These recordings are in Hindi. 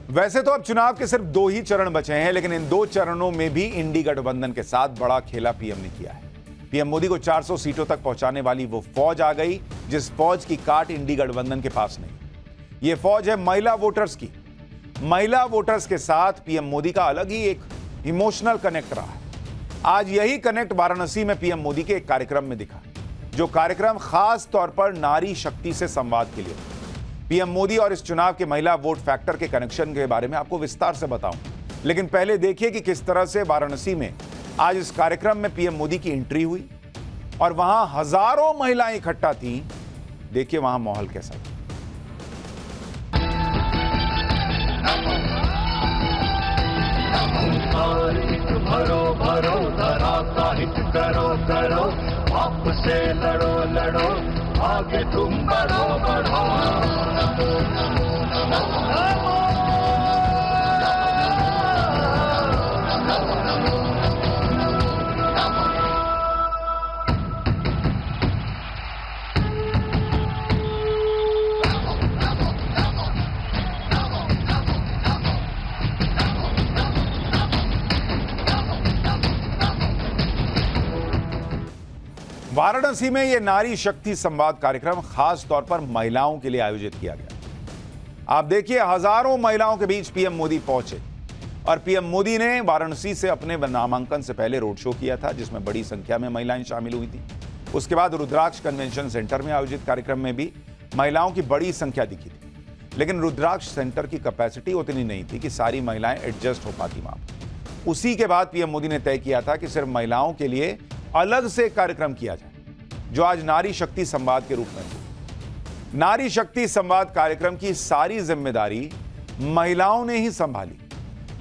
वैसे तो अब चुनाव के सिर्फ 2 ही चरण बचे हैं, लेकिन इन 2 चरणों में भी इंडी गठबंधन के साथ बड़ा खेला पीएम ने किया है। पीएम मोदी को 400 सीटों तक पहुंचाने वाली वो फौज आ गई जिस फौज की काट इंडी गठबंधन के पास नहीं। ये फौज है महिला वोटर्स की। महिला वोटर्स के साथ पीएम मोदी का अलग ही एक इमोशनल कनेक्ट रहा है। आज यही कनेक्ट वाराणसी में पीएम मोदी के एक कार्यक्रम में दिखा, जो कार्यक्रम खास तौर पर नारी शक्ति से संवाद के लिए। पीएम मोदी और इस चुनाव के महिला वोट फैक्टर के कनेक्शन के बारे में आपको विस्तार से बताऊं, लेकिन पहले देखिए कि किस तरह से वाराणसी में आज इस कार्यक्रम में पीएम मोदी की एंट्री हुई और वहां हजारों महिलाएं इकट्ठा थीं। देखिए वहां माहौल कैसा था। भरो भरो धरा का हित करो करो, पाप से लड़ो लड़ो, आगे तुम बढ़ो बढ़ो। वाराणसी में यह नारी शक्ति संवाद कार्यक्रम खास तौर पर महिलाओं के लिए आयोजित किया गया। आप देखिए हजारों महिलाओं के बीच पीएम मोदी पहुंचे और पीएम मोदी ने वाराणसी से अपने नामांकन से पहले रोड शो किया था, जिसमें बड़ी संख्या में महिलाएं शामिल हुई थी। उसके बाद रुद्राक्ष कन्वेंशन सेंटर में आयोजित कार्यक्रम में भी महिलाओं की बड़ी संख्या दिखी थी, लेकिन रुद्राक्ष सेंटर की कैपेसिटी उतनी नहीं थी कि सारी महिलाएं एडजस्ट हो पाती वहां। उसी के बाद पीएम मोदी ने तय किया था कि सिर्फ महिलाओं के लिए अलग से कार्यक्रम किया जाए, जो आज नारी शक्ति संवाद के रूप में है। नारी शक्ति संवाद कार्यक्रम की सारी जिम्मेदारी महिलाओं ने ही संभाली।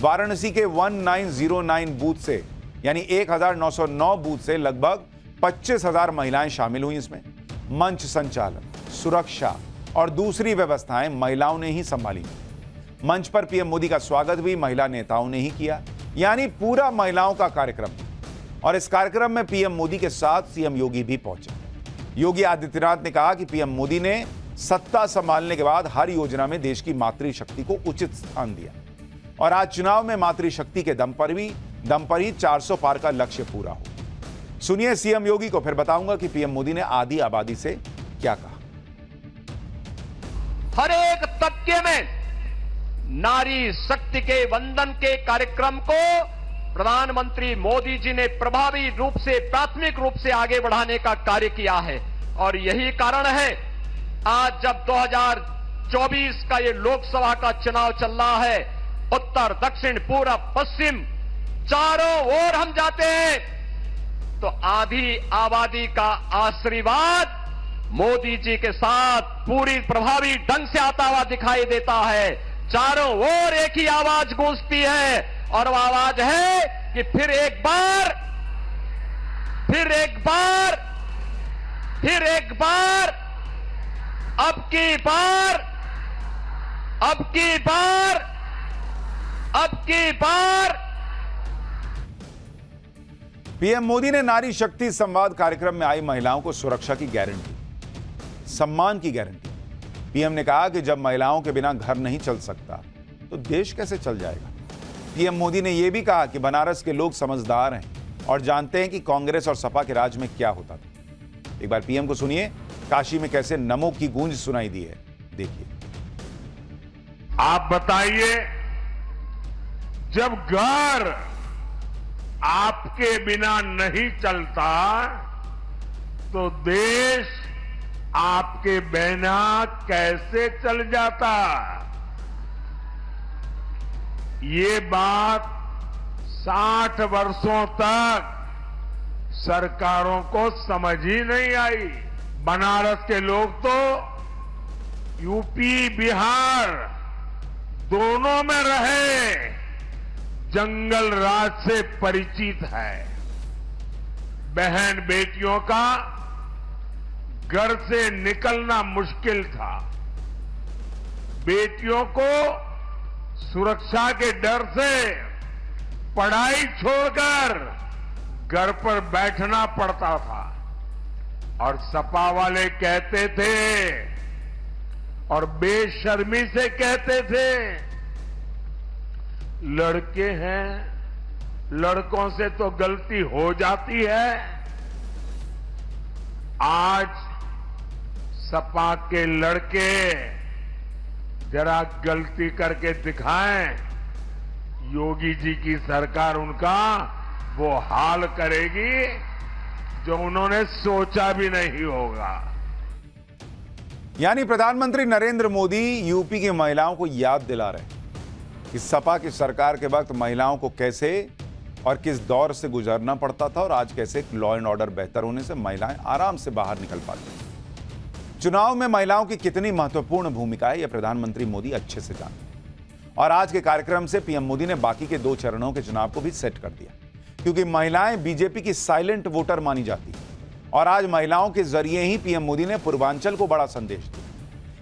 वाराणसी के 1909 बूथ से, यानी 1909 बूथ से लगभग 25,000 महिलाएं शामिल हुई। इसमें मंच संचालन, सुरक्षा और दूसरी व्यवस्थाएं महिलाओं ने ही संभाली। मंच पर पीएम मोदी का स्वागत भी महिला नेताओं ने ही किया, यानी पूरा महिलाओं का कार्यक्रम। और इस कार्यक्रम में पीएम मोदी के साथ सीएम योगी भी पहुंचे। योगी आदित्यनाथ ने कहा कि पीएम मोदी ने सत्ता संभालने के बाद हर योजना में देश की मातृशक्ति को उचित स्थान दिया और आज चुनाव में मातृशक्ति के दम पर ही 400 पार का लक्ष्य पूरा हो। सुनिए सीएम योगी को, फिर बताऊंगा कि पीएम मोदी ने आधी आबादी से क्या कहा। हर एक तबके में नारी शक्ति के वंदन के कार्यक्रम को प्रधानमंत्री मोदी जी ने प्रभावी रूप से, प्राथमिक रूप से आगे बढ़ाने का कार्य किया है। और यही कारण है आज जब 2024 का ये लोकसभा का चुनाव चल रहा है, उत्तर, दक्षिण, पूरब, पश्चिम, चारों ओर हम जाते हैं तो आधी आबादी का आशीर्वाद मोदी जी के साथ पूरी प्रभावी ढंग से आता हुआ दिखाई देता है। चारों ओर एक ही आवाज गूंजती है और वह आवाज है कि फिर एक बार, फिर एक बार, फिर एक बार, अब की बार, अब की बार, अब की बार। पीएम मोदी ने नारी शक्ति संवाद कार्यक्रम में आई महिलाओं को सुरक्षा की गारंटी, सम्मान की गारंटी। पीएम ने कहा कि जब महिलाओं के बिना घर नहीं चल सकता तो देश कैसे चल जाएगा। पीएम मोदी ने यह भी कहा कि बनारस के लोग समझदार हैं और जानते हैं कि कांग्रेस और सपा के राज में क्या होता था। एक बार पीएम को सुनिए, काशी में कैसे नमो की गूंज सुनाई दी है, देखिए। आप बताइए, जब घर आपके बिना नहीं चलता तो देश आपके बिना कैसे चल जाता। ये बात 60 वर्षों तक सरकारों को समझ ही नहीं आई। बनारस के लोग तो यूपी, बिहार दोनों में रहे, जंगल राज से परिचित है। बहन बेटियों का घर से निकलना मुश्किल था। बेटियों को सुरक्षा के डर से पढ़ाई छोड़कर घर पर बैठना पड़ता था। और सपा वाले कहते थे और बेशर्मी से कहते थे लड़के हैं, लड़कों से तो गलती हो जाती है। आज सपा के लड़के जरा गलती करके दिखाएं, योगी जी की सरकार उनका वो हाल करेगी जो उन्होंने सोचा भी नहीं होगा। यानी प्रधानमंत्री नरेंद्र मोदी यूपी की महिलाओं को याद दिला रहे हैं कि सपा की सरकार के वक्त महिलाओं को कैसे और किस दौर से गुजरना पड़ता था और आज कैसे लॉ एंड ऑर्डर बेहतर होने से महिलाएं आराम से बाहर निकल पाती हैं। चुनाव में महिलाओं की कितनी महत्वपूर्ण भूमिका है यह प्रधानमंत्री मोदी अच्छे से जानते हैं और आज के कार्यक्रम से पीएम मोदी ने बाकी के 2 चरणों के चुनाव को भी सेट कर दिया, क्योंकि महिलाएं बीजेपी की साइलेंट वोटर मानी जाती है और आज महिलाओं के जरिए ही पीएम मोदी ने पूर्वांचल को बड़ा संदेश दिया।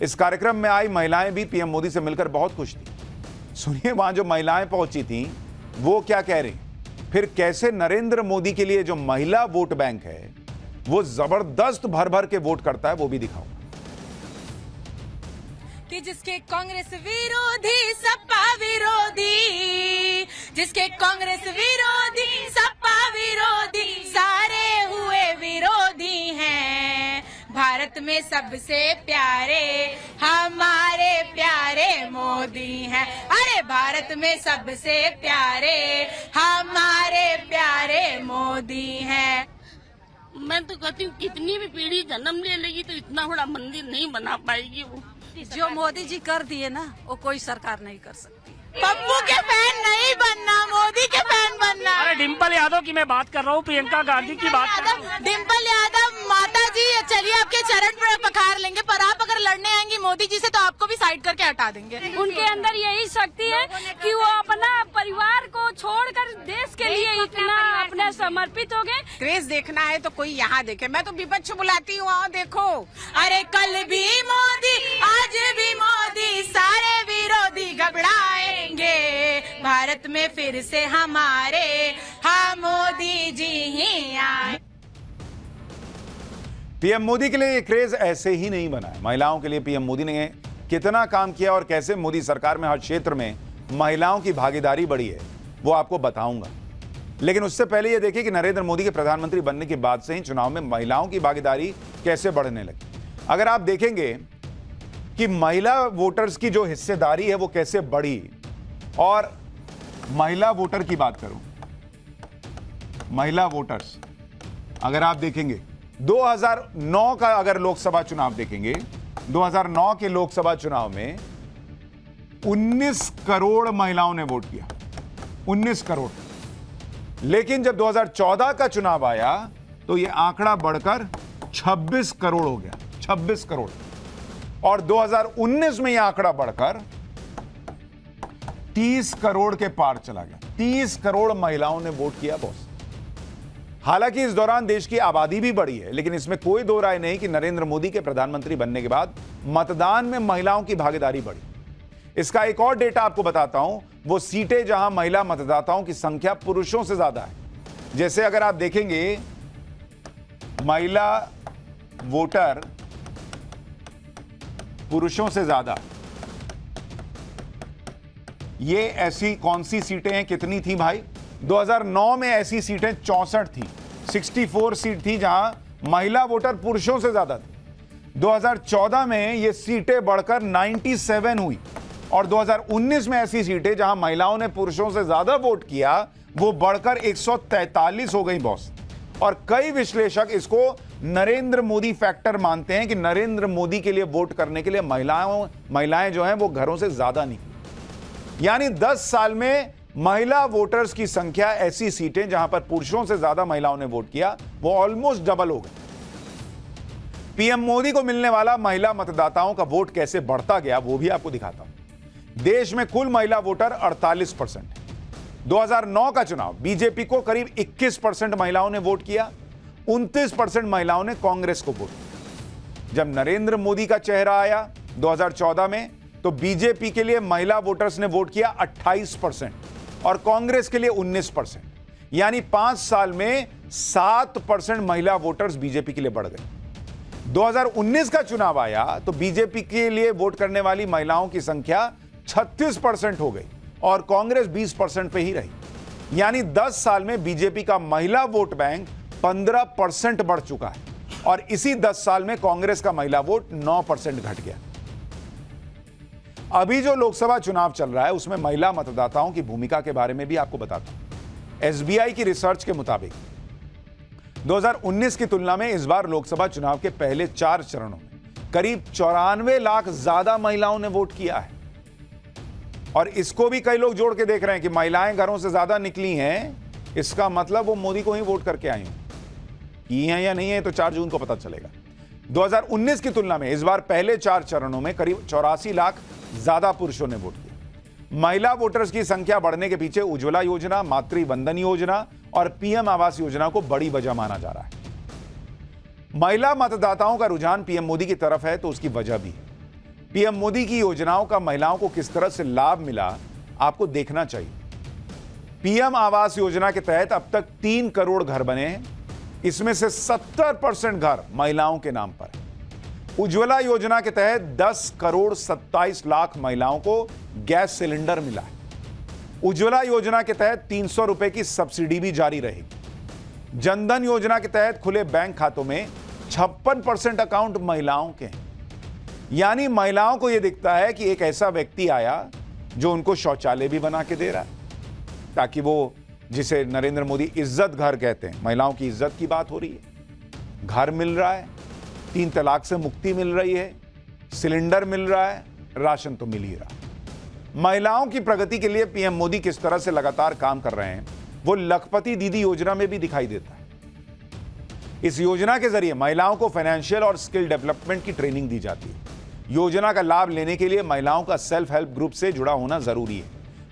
इस कार्यक्रम में आई महिलाएं भी पीएम मोदी से मिलकर बहुत खुश थी। सुनिए वहां जो महिलाएं पहुंची थी वो क्या कह रही, फिर कैसे नरेंद्र मोदी के लिए जो महिला वोट बैंक है वो जबरदस्त भर भर के वोट करता है, वो भी दिखाऊंगा। कि जिसके कांग्रेस विरोधी सपा विरोधी, जिसके कांग्रेस विरोधी सपा विरोधी सारे हुए विरोधी हैं। भारत में सबसे प्यारे हमारे प्यारे मोदी हैं। अरे भारत में सबसे प्यारे हमारे प्यारे मोदी हैं। मैं तो कहती हूँ कितनी भी पीढ़ी जन्म ले लेगी तो इतना बड़ा मंदिर नहीं बना पाएगी वो। जो मोदी जी कर दिए ना वो कोई सरकार नहीं कर सकती। पप्पू के फैन नहीं बनना, मोदी के फैन बनना। अरे डिम्पल यादव की मैं बात कर रहा हूँ, प्रियंका गांधी की बात कर रहा हूँ। डिम्पल यादव माता जी चलिए आपके चरण पर पखार लेंगे, पर आप अगर लड़ने आएंगी मोदी जी से तो आपको भी साइड करके हटा देंगे। उनके अंदर यही शक्ति है कि वो अपना परिवार को छोड़कर देश के लिए इतना अपने समर्पित हो गए। क्रेज देखना है तो कोई यहाँ देखे, मैं तो विपक्ष बुलाती हूँ, आओ देखो। अरे कल भी मोदी आज भी मोदी सारे विरोधी घबराएंगे। भारत में फिर से हमारे हम मोदी जी ही आए। पीएम मोदी के लिए ये क्रेज ऐसे ही नहीं बना है। महिलाओं के लिए पीएम मोदी ने कितना काम किया और कैसे मोदी सरकार में हर क्षेत्र में महिलाओं की भागीदारी बढ़ी है वो आपको बताऊंगा। लेकिन उससे पहले ये देखिए कि नरेंद्र मोदी के प्रधानमंत्री बनने के बाद से ही चुनाव में महिलाओं की भागीदारी कैसे बढ़ने लगी। अगर आप देखेंगे कि महिला वोटर्स की जो हिस्सेदारी है वो कैसे बढ़ी, और महिला वोटर की बात करूं, महिला वोटर्स अगर आप देखेंगे 2009 का अगर लोकसभा चुनाव देखेंगे, 2009 के लोकसभा चुनाव में 19 करोड़ महिलाओं ने वोट किया, 19 करोड़। लेकिन जब 2014 का चुनाव आया तो यह आंकड़ा बढ़कर 26 करोड़ हो गया, 26 करोड़। और 2019 में यह आंकड़ा बढ़कर 30 करोड़ के पार चला गया। 30 करोड़ महिलाओं ने वोट किया बॉस। हालांकि इस दौरान देश की आबादी भी बढ़ी है, लेकिन इसमें कोई दो राय नहीं कि नरेंद्र मोदी के प्रधानमंत्री बनने के बाद मतदान में महिलाओं की भागीदारी बढ़ी। इसका एक और डेटा आपको बताता हूं, वो सीटें जहां महिला मतदाताओं की संख्या पुरुषों से ज्यादा है। जैसे अगर आप देखेंगे महिला वोटर पुरुषों से ज्यादा, ये ऐसी कौन सी सीटें हैं, कितनी थी भाई? 2009 में ऐसी सीटें 64 थी, 64 सीट थी जहां महिला वोटर पुरुषों से ज्यादा थी। 2014 में ये सीटें बढ़कर 97 हुई और 2019 में ऐसी सीटें जहां महिलाओं ने पुरुषों से ज्यादा वोट किया वो बढ़कर 143 हो गई बॉस। और कई विश्लेषक इसको नरेंद्र मोदी फैक्टर मानते हैं कि नरेंद्र मोदी के लिए वोट करने के लिए महिलाएं जो हैं वो घरों से ज्यादा निकली। यानी 10 साल में महिला वोटर्स की संख्या, ऐसी सीटें जहां पर पुरुषों से ज्यादा महिलाओं ने वोट किया, वो ऑलमोस्ट डबल हो गई। पीएम मोदी को मिलने वाला महिला मतदाताओं का वोट कैसे बढ़ता गया वो भी आपको दिखाता हूं। देश में कुल महिला वोटर 48% है। 2009 का चुनाव बीजेपी को करीब 21% महिलाओं ने वोट किया, 29% महिलाओं ने कांग्रेस को वोट किया। जब नरेंद्र मोदी का चेहरा आया 2014 में तो बीजेपी के लिए महिला वोटर्स ने वोट किया 28% और कांग्रेस के लिए 19%। यानी 5 साल में 7% महिला वोटर्स बीजेपी के लिए बढ़ गए। 2019 का चुनाव आया तो बीजेपी के लिए वोट करने वाली महिलाओं की संख्या 36% हो गई और कांग्रेस 20% पे ही रही। यानी 10 साल में बीजेपी का महिला वोट बैंक 15% बढ़ चुका है और इसी 10 साल में कांग्रेस का महिला वोट 9% घट गया। अभी जो लोकसभा चुनाव चल रहा है उसमें महिला मतदाताओं की भूमिका के बारे में भी आपको बताता हूं। एसबीआई की रिसर्च के मुताबिक 2019 की तुलना में इस बार लोकसभा चुनाव के पहले 4 चरणों में करीब 94 लाख ज्यादा महिलाओं ने वोट किया है। और इसको भी कई लोग जोड़ के देख रहे हैं कि महिलाएं घरों से ज्यादा निकली हैं, इसका मतलब वो मोदी को ही वोट करके आई हैं। की हैं या नहीं है तो 4 जून को पता चलेगा। 2019 की तुलना में इस बार पहले 4 चरणों में करीब 84 लाख ज्यादा पुरुषों ने वोट किया। महिला वोटर्स की संख्या बढ़ने के पीछे उज्ज्वला योजना, मातृ वंदन योजना और पीएम आवास योजना को बड़ी वजह माना जा रहा है। महिला मतदाताओं का रुझान पीएम मोदी की तरफ है तो उसकी वजह भी है। पीएम मोदी की योजनाओं का महिलाओं को किस तरह से लाभ मिला आपको देखना चाहिए। पीएम आवास योजना के तहत अब तक 3 करोड़ घर बने हैं, इसमें से 70% घर महिलाओं के नाम पर है। उज्ज्वला योजना के तहत 10 करोड़ 27 लाख महिलाओं को गैस सिलेंडर मिला है। उज्ज्वला योजना के तहत 300 रुपए की सब्सिडी भी जारी रहेगी। जनधन योजना के तहत खुले बैंक खातों में 56% अकाउंट महिलाओं के हैं। यानी महिलाओं को यह दिखता है कि एक ऐसा व्यक्ति आया जो उनको शौचालय भी बना के दे रहा है, ताकि वो जिसे नरेंद्र मोदी इज्जत घर कहते हैं, महिलाओं की इज्जत की बात हो रही है। घर मिल रहा है, 3 तलाक से मुक्ति मिल रही है, सिलेंडर मिल रहा है, राशन तो मिल ही रहा है। महिलाओं की प्रगति के लिए पीएम मोदी किस तरह से लगातार काम कर रहे हैं वो लखपति दीदी योजना में भी दिखाई देता है। इस योजना के जरिए महिलाओं को फाइनेंशियल और स्किल डेवलपमेंट की ट्रेनिंग दी जाती है। योजना का लाभ लेने के लिए महिलाओं का सेल्फ हेल्प ग्रुप से जुड़ा होना जरूरी है।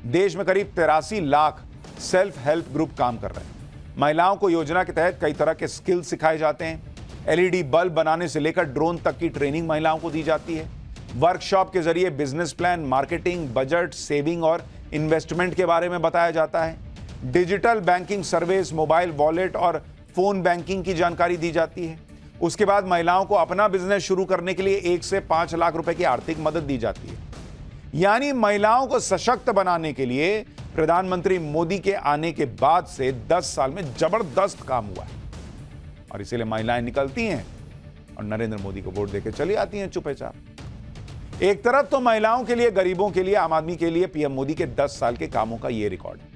देश में करीब 83 लाख सेल्फ हेल्प ग्रुप काम कर रहे हैं। महिलाओं को योजना के तहत कई तरह के स्किल सिखाए जाते हैं। एलईडी बल्ब बनाने से लेकर ड्रोन तक की ट्रेनिंग महिलाओं को दी जाती है। वर्कशॉप के जरिए business plan, marketing, budget, saving और इन्वेस्टमेंट के बारे में बताया जाता है। Digital banking service, mobile wallet और फोन बैंकिंग की जानकारी दी जाती है। उसके बाद महिलाओं को अपना बिजनेस शुरू करने के लिए 1 से 5 लाख रुपए की आर्थिक मदद दी जाती है। यानी महिलाओं को सशक्त बनाने के लिए प्रधानमंत्री मोदी के आने के बाद से 10 साल में जबरदस्त काम हुआ है और इसीलिए महिलाएं निकलती हैं और नरेंद्र मोदी को वोट देकर चली आती हैं चुपचाप। एक तरफ तो महिलाओं के लिए, गरीबों के लिए, आम आदमी के लिए पीएम मोदी के 10 साल के कामों का यह रिकॉर्ड है।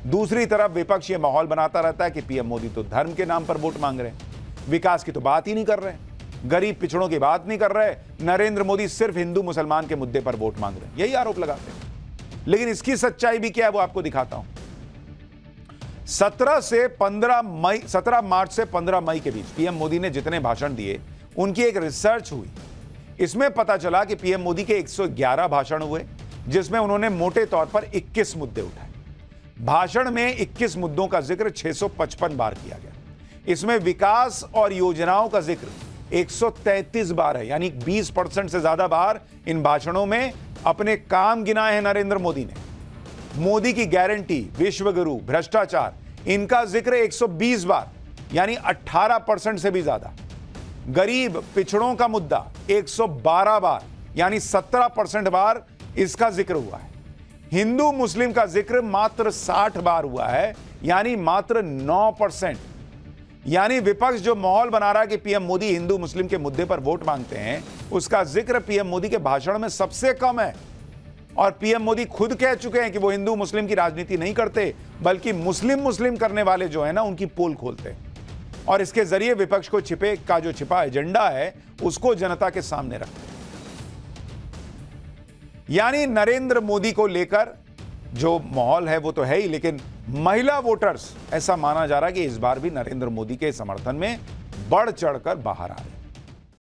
दूसरी तरफ विपक्ष ये माहौल बनाता रहता है कि पीएम मोदी तो धर्म के नाम पर वोट मांग रहे हैं, विकास की तो बात ही नहीं कर रहे, गरीब पिछड़ों की बात नहीं कर रहे, नरेंद्र मोदी सिर्फ हिंदू मुसलमान के मुद्दे पर वोट मांग रहे हैं, यही आरोप लगाते हैं। लेकिन इसकी सच्चाई भी क्या है वो आपको दिखाता हूं। 17 मार्च से 15 मई के बीच पीएम मोदी ने जितने भाषण दिए उनकी एक रिसर्च हुई। इसमें पता चला कि पीएम मोदी के 111 भाषण हुए जिसमें उन्होंने मोटे तौर पर 21 मुद्दे उठाए। भाषण में 21 मुद्दों का जिक्र 655 बार किया गया। इसमें विकास और योजनाओं का जिक्र 133 बार है, यानी 20% से ज्यादा बार इन भाषणों में अपने काम गिनाए हैं नरेंद्र मोदी ने। मोदी की गारंटी, विश्वगुरु, भ्रष्टाचार, इनका जिक्र 120 बार, यानी 18% से भी ज्यादा। गरीब पिछड़ों का मुद्दा 112 बार, यानी 17% बार इसका जिक्र हुआ है। हिंदू मुस्लिम का जिक्र मात्र 60 बार हुआ है, यानी मात्र 9%। यानी विपक्ष जो माहौल बना रहा है कि पीएम मोदी हिंदू मुस्लिम के मुद्दे पर वोट मांगते हैं, उसका जिक्र पीएम मोदी के भाषण में सबसे कम है। और पीएम मोदी खुद कह चुके हैं कि वो हिंदू मुस्लिम की राजनीति नहीं करते, बल्कि मुस्लिम मुस्लिम करने वाले जो है ना उनकी पोल खोलते हैं और इसके जरिए विपक्ष को जो छिपा एजेंडा है उसको जनता के सामने रखते हैं। यानी नरेंद्र मोदी को लेकर जो माहौल है वो तो है ही, लेकिन महिला वोटर्स ऐसा माना जा रहा है कि इस बार भी नरेंद्र मोदी के समर्थन में बढ़ चढ़कर बाहर आ रहे हैं।